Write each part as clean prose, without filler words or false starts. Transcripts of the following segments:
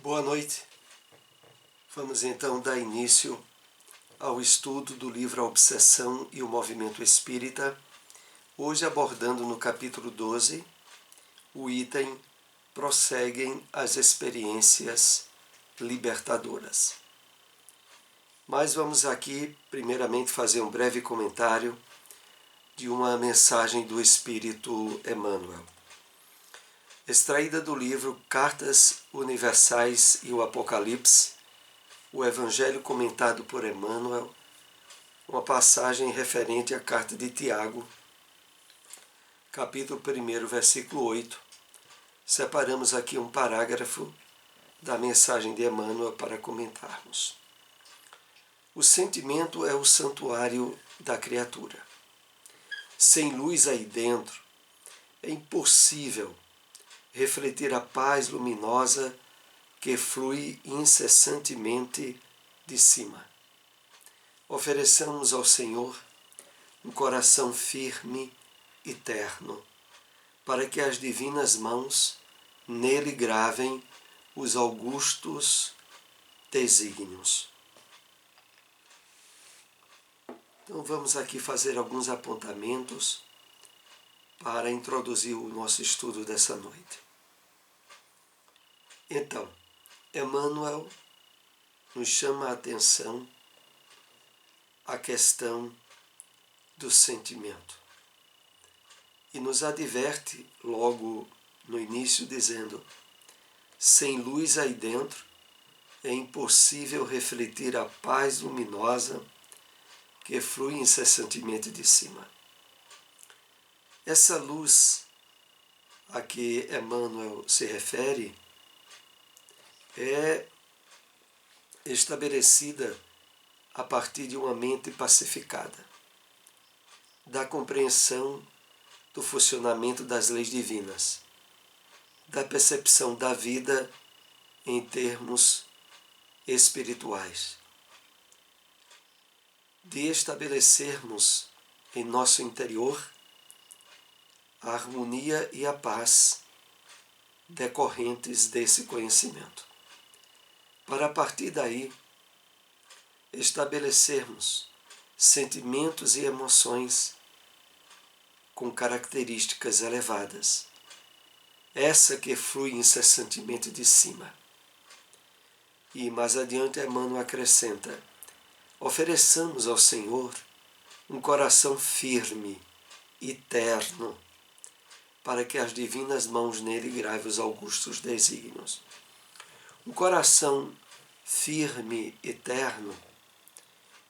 Boa noite. Vamos então dar início ao estudo do livro A Obsessão e o Movimento Espírita, hoje abordando no capítulo 12 o item Prosseguem as experiências libertadoras. Mas vamos aqui primeiramente fazer um breve comentário de uma mensagem do Espírito Emmanuel, extraída do livro Cartas Universais e o Apocalipse, o Evangelho comentado por Emmanuel, uma passagem referente à carta de Tiago, capítulo 1, versículo 8. Separamos aqui um parágrafo da mensagem de Emmanuel para comentarmos. O sentimento é o santuário da criatura. Sem luz aí dentro, é impossível refletir a paz luminosa que flui incessantemente de cima. Ofereçamos ao Senhor um coração firme e terno, para que as divinas mãos nele gravem os augustos desígnios. Então vamos aqui fazer alguns apontamentos para introduzir o nosso estudo dessa noite. Então, Emmanuel nos chama a atenção à questão do sentimento e nos adverte logo no início dizendo: sem luz aí dentro é impossível refletir a paz luminosa que flui incessantemente de cima. Essa luz a que Emmanuel se refere é estabelecida a partir de uma mente pacificada, da compreensão do funcionamento das leis divinas, da percepção da vida em termos espirituais, de estabelecermos em nosso interior a harmonia e a paz decorrentes desse conhecimento, para a partir daí estabelecermos sentimentos e emoções com características elevadas, essa que flui incessantemente de cima. E mais adiante Emmanuel acrescenta: ofereçamos ao Senhor um coração firme e terno, para que as divinas mãos nele gravem os augustos desígnios. Um coração firme e terno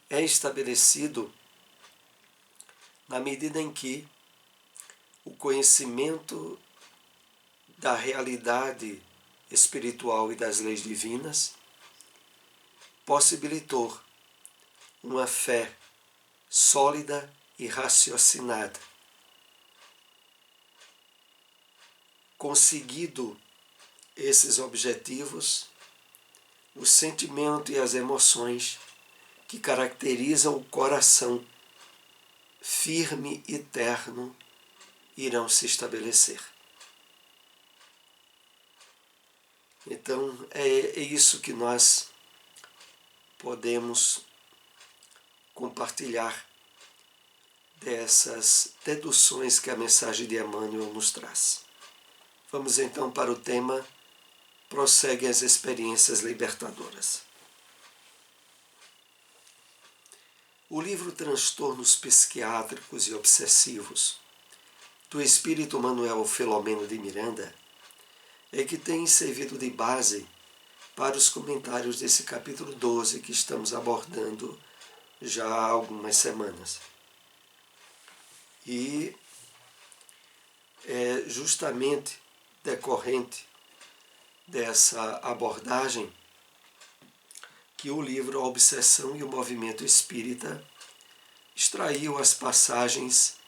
é estabelecido na medida em que o conhecimento da realidade espiritual e das leis divinas possibilitou uma fé sólida e raciocinada, conseguido esses objetivos, o sentimento e as emoções que caracterizam o coração firme e terno irão se estabelecer. Então é isso que nós podemos compartilhar dessas deduções que a mensagem de Emmanuel nos traz. Vamos então para o tema Prosseguem as experiências libertadoras. O livro Transtornos Psiquiátricos e Obsessivos, do espírito Manuel Filomeno de Miranda, é que tem servido de base para os comentários desse capítulo 12 que estamos abordando já há algumas semanas. E é justamente decorrente dessa abordagem que o livro A Obsessão e o Movimento Espírita extraiu as passagens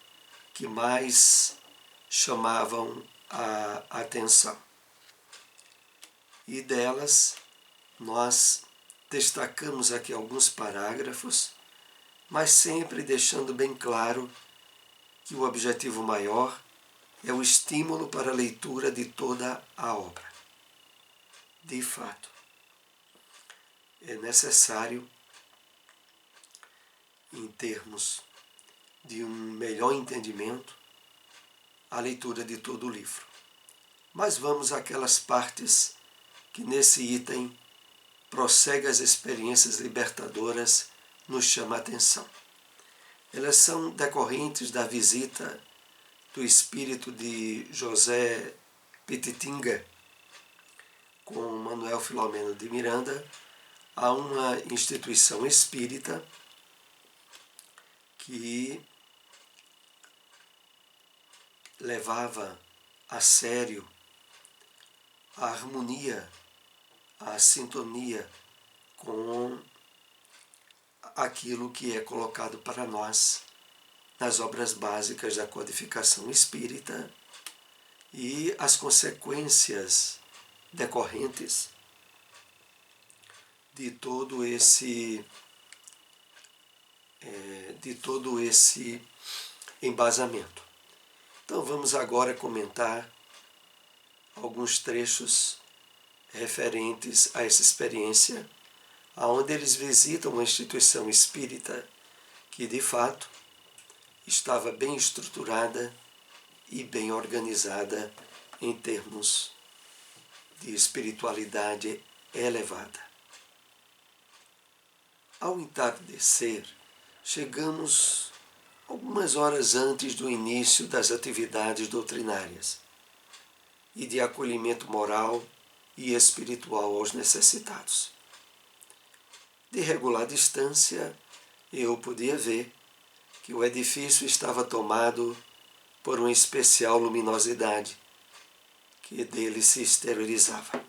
que mais chamavam a atenção. E delas nós destacamos aqui alguns parágrafos, mas sempre deixando bem claro que o objetivo maior é o estímulo para a leitura de toda a obra. De fato, é necessário, em termos de um melhor entendimento, a leitura de todo o livro. Mas vamos àquelas partes que nesse item prossegue as experiências libertadoras, nos chama a atenção. Elas são decorrentes da visita do espírito de José Pititinga com Manuel Filomeno de Miranda a uma instituição espírita que levava a sério a harmonia, a sintonia com aquilo que é colocado para nós nas obras básicas da codificação espírita e as consequências decorrentes de todo esse embasamento. Então vamos agora comentar alguns trechos referentes a essa experiência, onde eles visitam uma instituição espírita que, de fato, estava bem estruturada e bem organizada em termos de espiritualidade elevada. Ao entardecer, chegamos algumas horas antes do início das atividades doutrinárias e de acolhimento moral e espiritual aos necessitados. De regular distância, eu podia ver que o edifício estava tomado por uma especial luminosidade que dele se exteriorizava.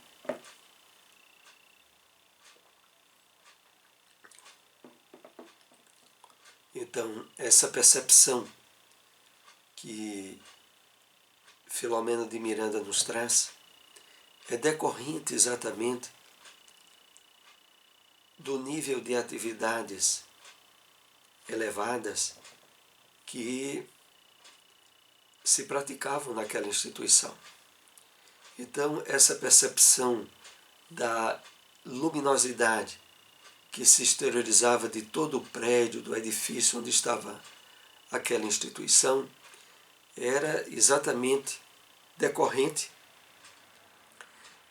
Então, essa percepção que Filomeno de Miranda nos traz é decorrente exatamente do nível de atividades elevadas que se praticavam naquela instituição. Então, essa percepção da luminosidade que se exteriorizava de todo o prédio, do edifício onde estava aquela instituição, era exatamente decorrente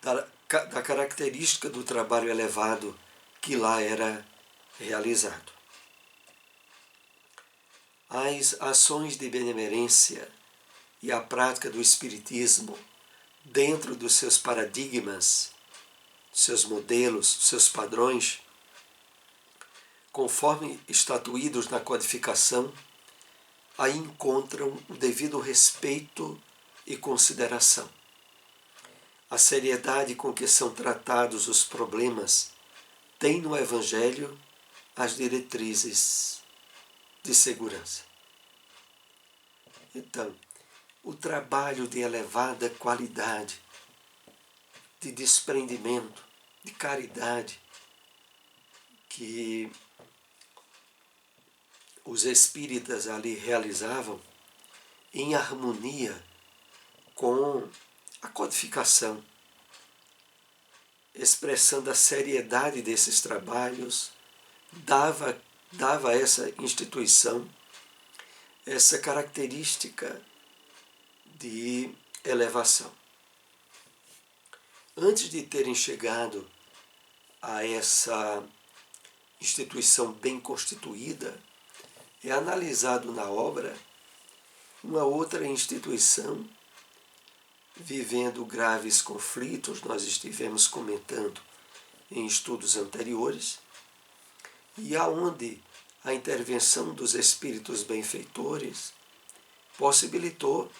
da característica do trabalho elevado que lá era realizado. As ações de benemerência e a prática do espiritismo dentro dos seus paradigmas, seus modelos, seus padrões, conforme estatuídos na codificação, aí encontram o devido respeito e consideração. A seriedade com que são tratados os problemas tem no Evangelho as diretrizes de segurança. Então, o trabalho de elevada qualidade, de desprendimento, de caridade, que os espíritas ali realizavam em harmonia com a codificação, expressando a seriedade desses trabalhos, dava a essa instituição essa característica de elevação. Antes de terem chegado a essa instituição bem constituída, é analisado na obra uma outra instituição vivendo graves conflitos, nós estivemos comentando em estudos anteriores, e aonde a intervenção dos espíritos benfeitores possibilitou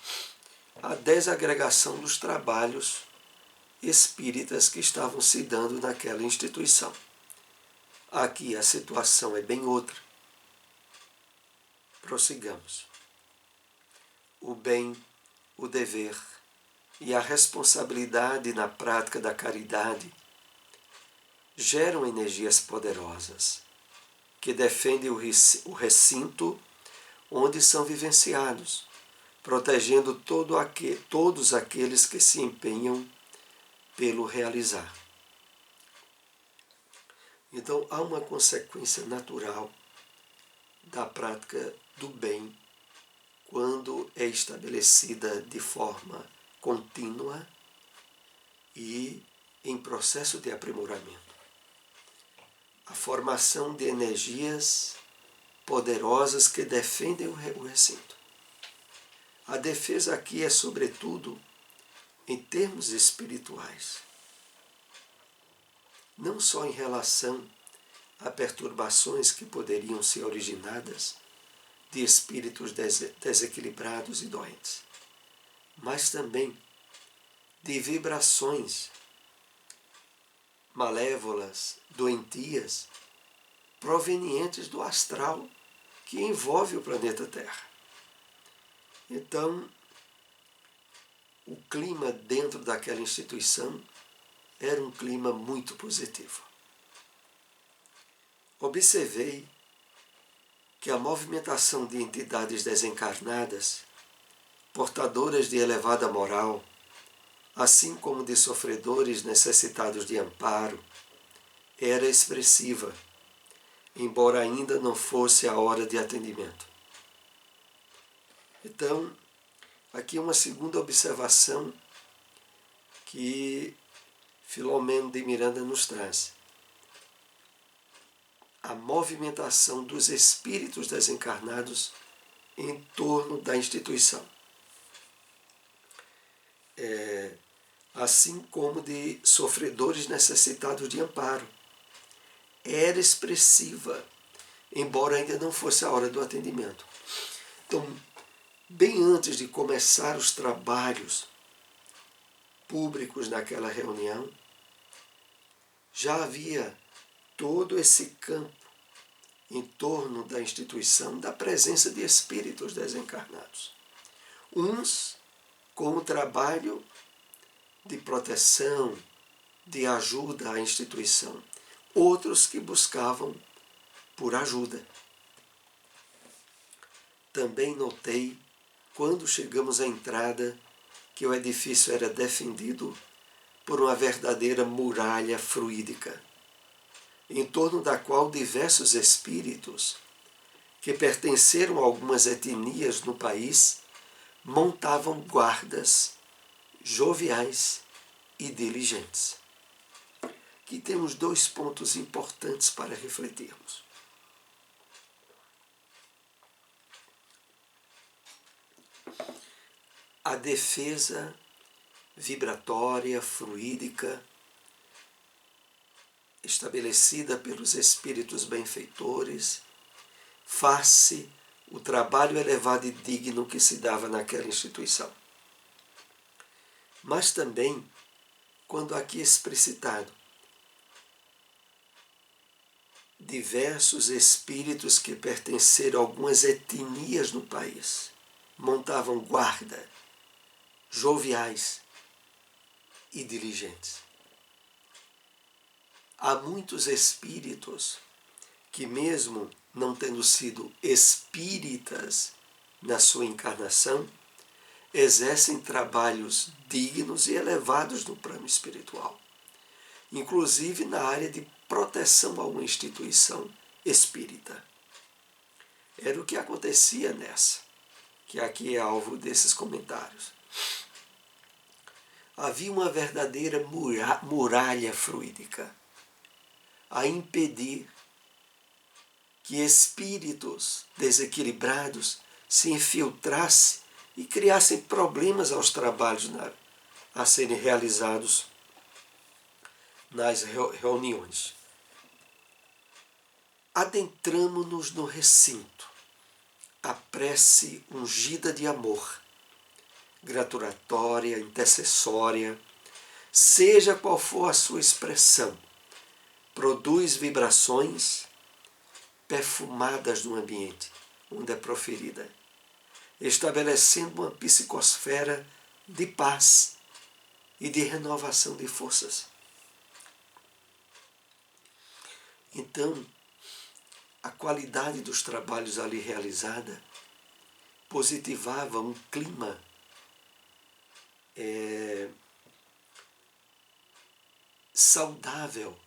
a desagregação dos trabalhos espíritas que estavam se dando naquela instituição. Aqui a situação é bem outra. Prossigamos. O bem, o dever e a responsabilidade na prática da caridade geram energias poderosas que defendem o recinto onde são vivenciados, protegendo todos aqueles que se empenham pelo realizar. Então há uma consequência natural da prática do bem quando é estabelecida de forma contínua e em processo de aprimoramento. A formação de energias poderosas que defendem o recinto. A defesa aqui é, sobretudo, em termos espirituais. Não só em relação a perturbações que poderiam ser originadas de espíritos desequilibrados e doentes, mas também de vibrações malévolas, doentias, provenientes do astral que envolve o planeta Terra. Então, o clima dentro daquela instituição era um clima muito positivo. Observei que a movimentação de entidades desencarnadas, portadoras de elevada moral, assim como de sofredores necessitados de amparo, era expressiva, embora ainda não fosse a hora de atendimento. Então, aqui uma segunda observação que Filomeno de Miranda nos traz. A movimentação dos espíritos desencarnados em torno da instituição. Assim como de sofredores necessitados de amparo. Era expressiva, embora ainda não fosse a hora do atendimento. Então, bem antes de começar os trabalhos públicos naquela reunião, já havia todo esse campo em torno da instituição da presença de espíritos desencarnados. Uns com o trabalho de proteção, de ajuda à instituição, outros que buscavam por ajuda. Também notei, quando chegamos à entrada, que o edifício era defendido por uma verdadeira muralha fluídica, em torno da qual diversos espíritos, que pertenceram a algumas etnias no país, montavam guardas joviais e diligentes. Aqui temos 2 pontos importantes para refletirmos. A defesa vibratória, fluídica, estabelecida pelos espíritos benfeitores, face o trabalho elevado e digno que se dava naquela instituição. Mas também, quando aqui explicitado, diversos espíritos que pertenceram a algumas etnias no país montavam guarda, joviais e diligentes. Há muitos espíritos que, mesmo não tendo sido espíritas na sua encarnação, exercem trabalhos dignos e elevados no plano espiritual, inclusive na área de proteção a uma instituição espírita. Era o que acontecia nessa, que aqui é alvo desses comentários. Havia uma verdadeira muralha fluídica a impedir que espíritos desequilibrados se infiltrassem e criassem problemas aos trabalhos a serem realizados nas reuniões. Adentramo-nos no recinto, a prece ungida de amor, gratulatória, intercessória, seja qual for a sua expressão, produz vibrações perfumadas no ambiente onde é proferida, estabelecendo uma psicosfera de paz e de renovação de forças. Então, a qualidade dos trabalhos ali realizada positivava um clima saudável,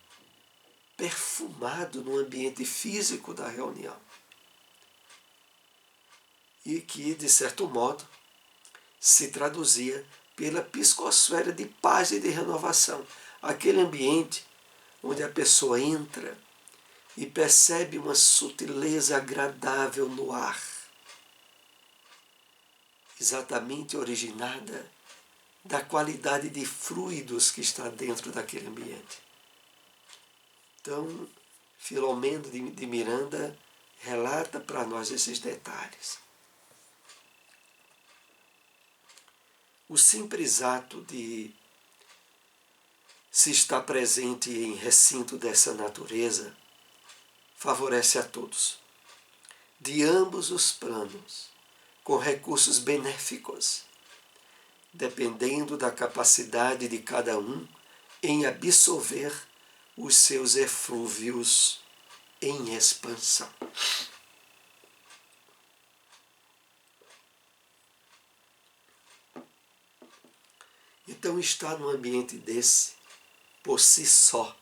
perfumado no ambiente físico da reunião. E que, de certo modo, se traduzia pela psicosfera de paz e de renovação. Aquele ambiente onde a pessoa entra e percebe uma sutileza agradável no ar, exatamente originada da qualidade de fluidos que está dentro daquele ambiente. Então, Filomeno de Miranda relata para nós esses detalhes. O simples ato de se estar presente em recinto dessa natureza favorece a todos, de ambos os planos, com recursos benéficos, dependendo da capacidade de cada um em absorver os seus eflúvios em expansão. Então, estar num ambiente desse, por si só,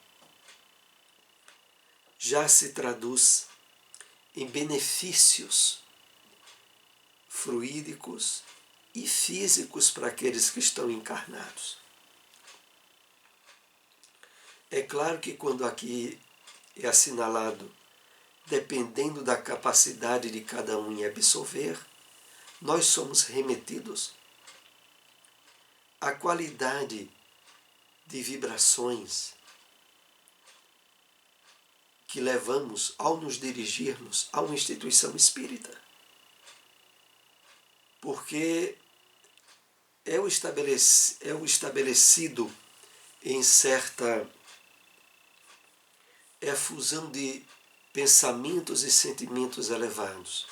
já se traduz em benefícios fluídicos e físicos para aqueles que estão encarnados. É claro que quando aqui é assinalado, dependendo da capacidade de cada um em absorver, nós somos remetidos à qualidade de vibrações que levamos ao nos dirigirmos a uma instituição espírita. Porque é o estabelecido em certa efusão de pensamentos e sentimentos elevados,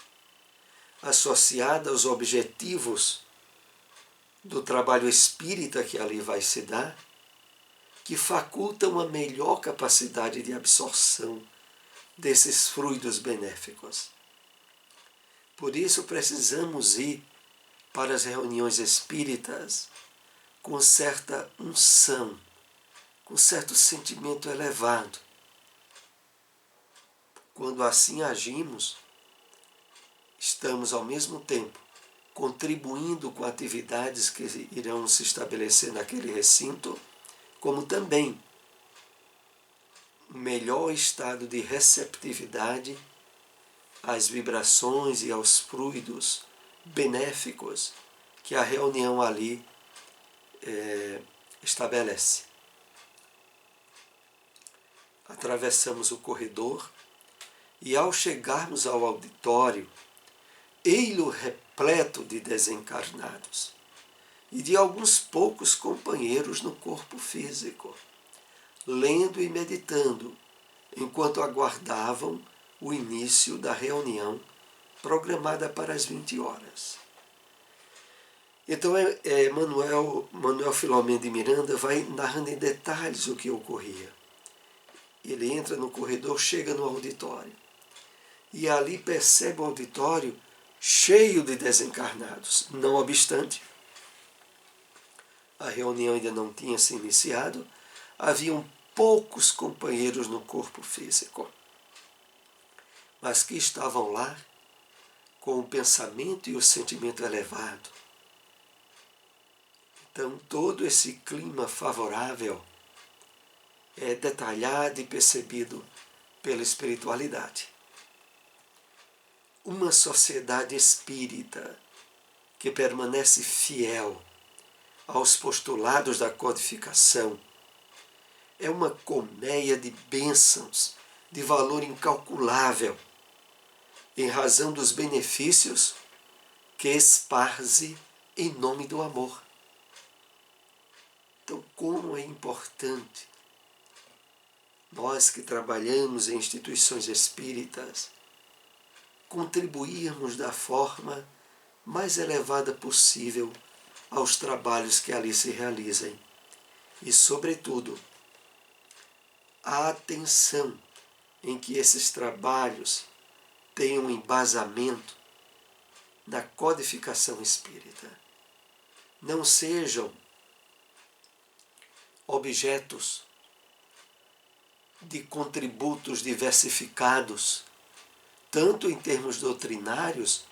associada aos objetivos do trabalho espírita que ali vai se dar, que facultam uma melhor capacidade de absorção desses fluidos benéficos. Por isso precisamos ir para as reuniões espíritas com certa unção, com certo sentimento elevado. Quando assim agimos, estamos ao mesmo tempo contribuindo com atividades que irão se estabelecer naquele recinto, como também melhor estado de receptividade às vibrações e aos fluidos benéficos que a reunião ali estabelece. Atravessamos o corredor e, ao chegarmos ao auditório, ei-lo repleto de desencarnados e de alguns poucos companheiros no corpo físico, lendo e meditando, enquanto aguardavam o início da reunião programada para as 20 horas. Então, Manuel Filomeno de Miranda vai narrando em detalhes o que ocorria. Ele entra no corredor, chega no auditório, e ali percebe o auditório cheio de desencarnados. Não obstante, a reunião ainda não tinha se iniciado, haviam poucos companheiros no corpo físico, mas que estavam lá com o pensamento e o sentimento elevado. Então, todo esse clima favorável é detalhado e percebido pela espiritualidade. Uma sociedade espírita que permanece fiel aos postulados da codificação é uma colmeia de bênçãos de valor incalculável, em razão dos benefícios que esparze em nome do amor. Então, como é importante nós que trabalhamos em instituições espíritas contribuirmos da forma mais elevada possível aos trabalhos que ali se realizem. E, sobretudo, a atenção em que esses trabalhos tenham um embasamento na codificação espírita. Não sejam objetos de contributos diversificados, tanto em termos doutrinários,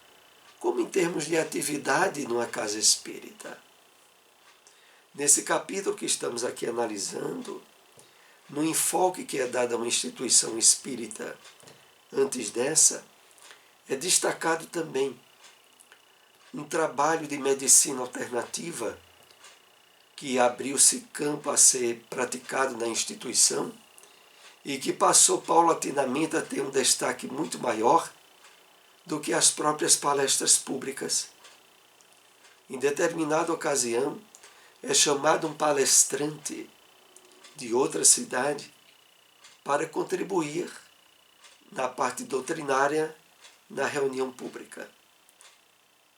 como em termos de atividade numa casa espírita. Nesse capítulo que estamos aqui analisando, no enfoque que é dado a uma instituição espírita antes dessa, é destacado também um trabalho de medicina alternativa que abriu-se campo a ser praticado na instituição e que passou paulatinamente a ter um destaque muito maior do que as próprias palestras públicas. Em determinada ocasião, é chamado um palestrante de outra cidade para contribuir na parte doutrinária na reunião pública.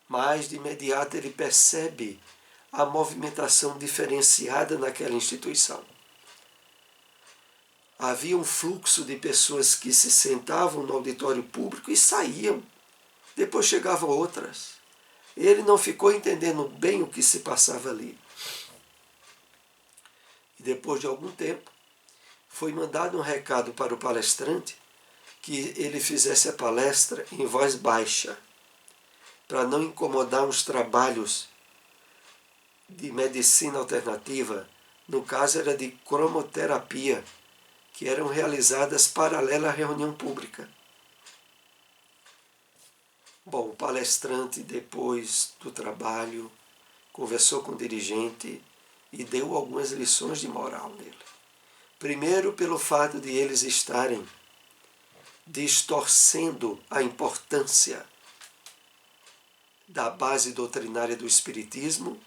Mas, de imediato, ele percebe a movimentação diferenciada naquela instituição. Havia um fluxo de pessoas que se sentavam no auditório público e saíam. Depois chegavam outras. Ele não ficou entendendo bem o que se passava ali. E depois de algum tempo, foi mandado um recado para o palestrante que ele fizesse a palestra em voz baixa, para não incomodar os trabalhos de medicina alternativa, no caso era de cromoterapia, que eram realizadas paralela à reunião pública. Bom, o palestrante, depois do trabalho, conversou com o dirigente e deu algumas lições de moral nele. Primeiro, pelo fato de eles estarem distorcendo a importância da base doutrinária do Espiritismo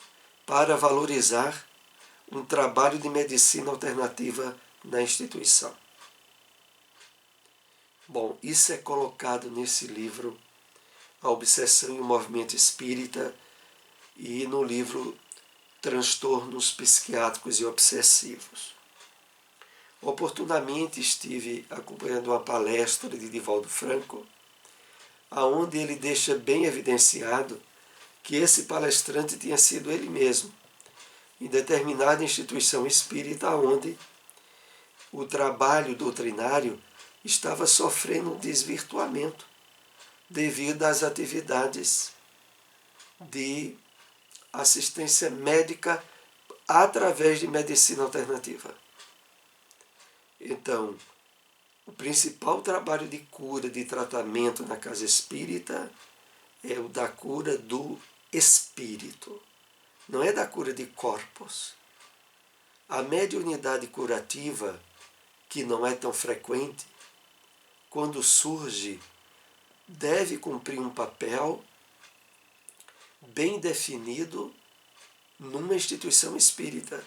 para valorizar um trabalho de medicina alternativa na instituição. Bom, isso é colocado nesse livro, A Obsessão e o Movimento Espírita, e no livro Transtornos Psiquiátricos e Obsessivos. Oportunamente estive acompanhando uma palestra de Divaldo Franco, aonde ele deixa bem evidenciado que esse palestrante tinha sido ele mesmo, em determinada instituição espírita onde o trabalho doutrinário estava sofrendo um desvirtuamento devido às atividades de assistência médica através de medicina alternativa. Então, o principal trabalho de cura, de tratamento na casa espírita é o da cura do espírito, não é da cura de corpos. A mediunidade curativa, que não é tão frequente, quando surge, deve cumprir um papel bem definido numa instituição espírita,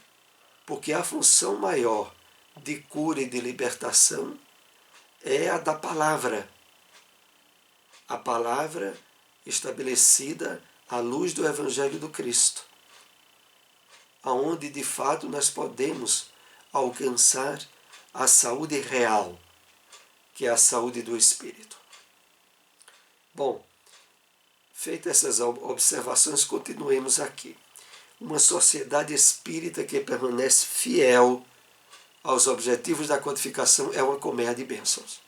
porque a função maior de cura e de libertação é a da palavra. A palavra estabelecida à luz do Evangelho do Cristo, aonde de fato nós podemos alcançar a saúde real, que é a saúde do espírito. Bom, feitas essas observações, continuemos aqui. Uma sociedade espírita que permanece fiel aos objetivos da codificação é uma colmeia de bênçãos.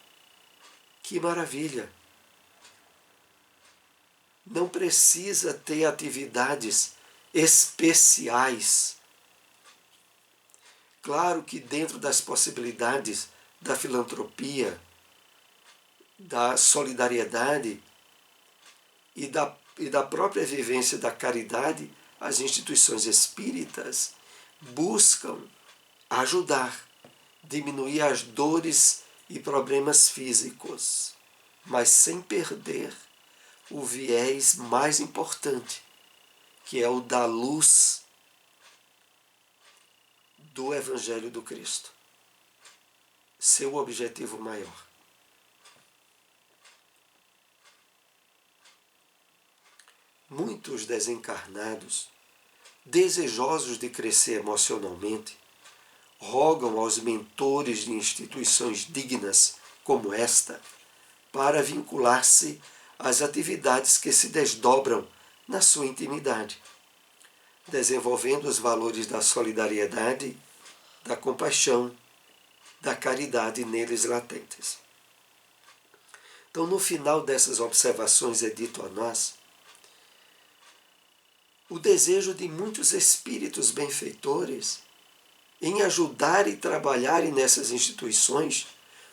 Que maravilha! Não precisa ter atividades especiais. Claro que dentro das possibilidades da filantropia, da solidariedade e da própria vivência da caridade, as instituições espíritas buscam ajudar, diminuir as dores e problemas físicos, mas sem perder o viés mais importante, que é o da luz do Evangelho do Cristo. Seu objetivo maior. Muitos desencarnados, desejosos de crescer emocionalmente, rogam aos mentores de instituições dignas como esta para vincular-se às atividades que se desdobram na sua intimidade, desenvolvendo os valores da solidariedade, da compaixão, da caridade neles latentes. Então, no final dessas observações é dito a nós o desejo de muitos espíritos benfeitores em ajudar e trabalharem nessas instituições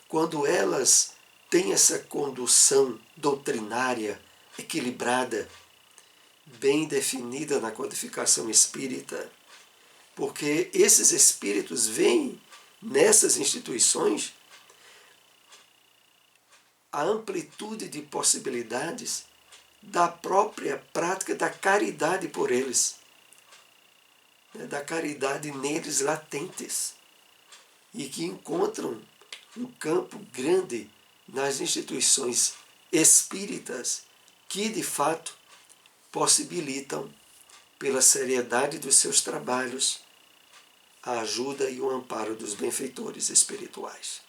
quando elas têm essa condução doutrinária equilibrada, bem definida na codificação espírita, porque esses espíritos veem nessas instituições a amplitude de possibilidades da própria prática da caridade por eles, da caridade neles latentes, e que encontram um campo grande nas instituições espíritas que, de fato, possibilitam, pela seriedade dos seus trabalhos, a ajuda e o amparo dos benfeitores espirituais.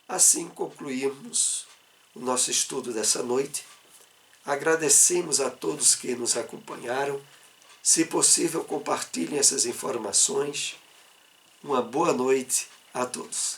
Assim concluímos o nosso estudo dessa noite. Agradecemos a todos que nos acompanharam. Se possível, compartilhem essas informações. Uma boa noite a todos.